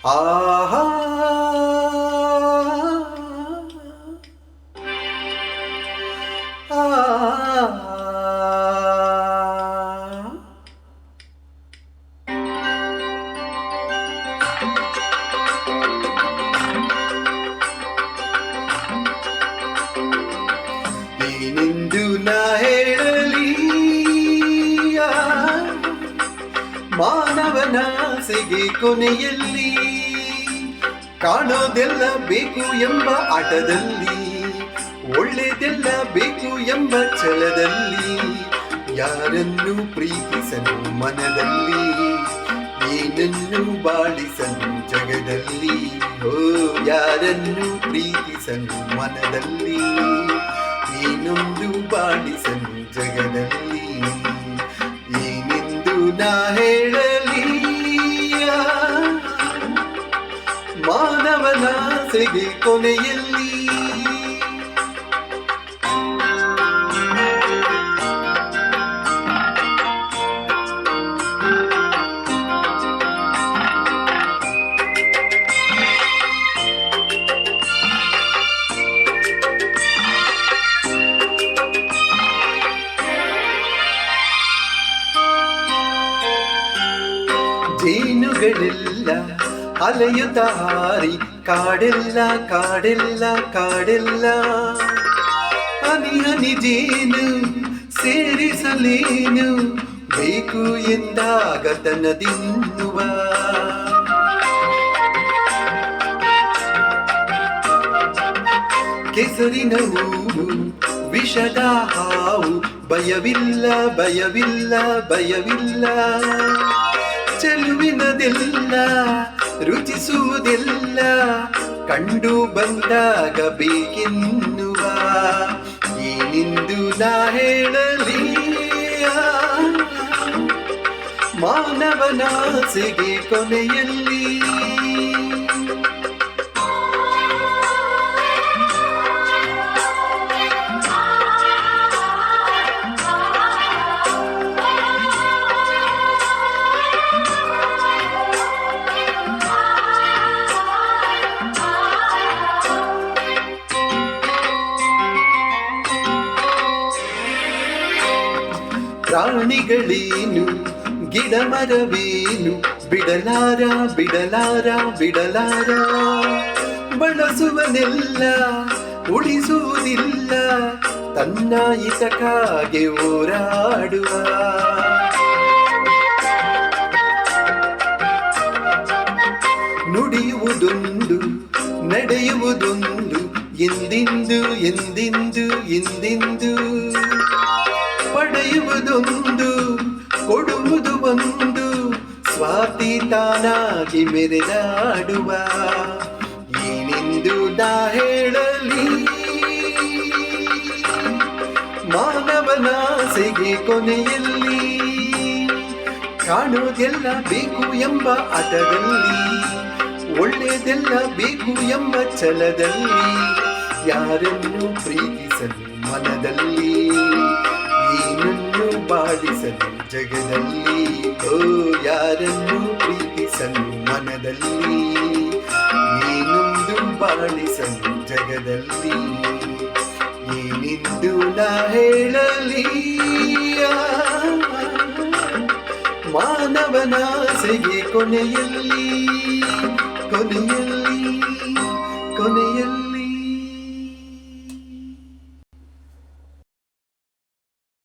ಆಹಾ ಆ ಏನೆಂದು ನಾ ಹೇಳಲಿ ಮಾನವನಾಸೆಗೆ ಕೊನೆಯಲ್ಲಿ ಕಾಣೋದೆಲ್ಲ ಬೇಕು ಎಂಬ ಆಟದಲ್ಲಿ ಒಳ್ಳೆದೆಲ್ಲ ಬೇಕು ಎಂಬ ಛಲದಲ್ಲಿ ಯಾರನ್ನು ಪ್ರೀತಿಸಲು ಮನದಲ್ಲಿ ಏನನ್ನು ಬಾಳಿಸಲು ಜಗದಲ್ಲಿ ಓ ಯಾರನ್ನು ಪ್ರೀತಿಸಲು ಮನದಲ್ಲಿ ಏನೊಂದು ಬಾಳಿಸಲು ಜಗದಲ್ಲಿ ಏನೆಂದು ನಾ ಹೇಳಲಿ ಮಾನವನಾಸೆಗೆ ಕೊನೆಯಲ್ಲಿ ಜೇನುಗಳೆಲ್ಲ ಅಲೆಯುತ್ತ ಹಾರಿ ಕಾಡೆಲ್ಲ ಕಾಡೆಲ್ಲ ಕಾಡೆಲ್ಲ ಹನಿ ಹನಿ ಜೇನು ಸೇರಿಸಲೇನು ಬೇಕು ಎಂದಾಗ ತನ್ನದಿನ್ನುವ ಕೆಸರಿನ ಹೂವು ವಿಷದ ಹಾವು ಭಯವಿಲ್ಲ ಭಯವಿಲ್ಲ ಭಯವಿಲ್ಲ ಚೆಲುವಿನದೆಲ್ಲ ರುಚಿಸುವುದೆಲ್ಲ ಕಂಡು ಬಂದಾಗ ಬೇಕೆನ್ನುವ ಏನೆಂದು ನಾ ಹೇಳಲಿ ಮಾನವನಾಸೆಗೆ ಕೊನೆಯಲ್ಲಿ ಪ್ರಾಣಿಗಳೇನು ಗಿಡ ಮರವೇನು ಬಿಡಲಾರ ಬಿಡಲಾರ ಬಿಡಲಾರ ಬಳಸುವನೆಲ್ಲ ಉಳಿಸುವುದಿಲ್ಲ ತನ್ನ ಹಿತಕ್ಕಾಗಿ ಹೋರಾಡುವ ನುಡಿಯುವುದೊಂದು ನಡೆಯುವುದೊಂದು ಎಂದೆಂದು ಎಂದೆಂದು ಎಂದೆಂದು ಪಡೆಯುವುದೊಂದು ಕೊಡುವುದು ಒಂದು ಸ್ವಾತಿ ತಾನಾಗಿ ಮೆರೆದಾಡುವ ಏನೆಂದು ನಾ ಹೇಳಲಿ ಮಾನವನಾಸೆಗೆ ಕೊನೆಯಲ್ಲಿ ಕಾಣೋದೆಲ್ಲ ಬೇಕು ಎಂಬ ಆಟದಲ್ಲಿ ಒಳ್ಳೆಯದೆಲ್ಲ ಬೇಕು ಎಂಬ ಛಲದಲ್ಲಿ ಯಾರನ್ನು ಪ್ರೀತಿಸಲು ಮನದಲ್ಲಿ ಏನನ್ನು ಬಾಳಿಸಲು ಜಗದಲ್ಲಿ ಓ ಯಾರನ್ನು ಪ್ರೀತಿಸಲು ಮನದಲ್ಲಿ ಏನೊಂದು ಬಾಳಿಸಲು ಜಗದಲ್ಲಿ ಏನೆಂದು ನಾ ಹೇಳಲಿ ಮಾನವನಾಸೆಗೆ ಕೊನೆಯಲ್ಲಿ ಕೊನೆಯಲ್ಲಿ ಕೊನೆಯಲ್ಲಿ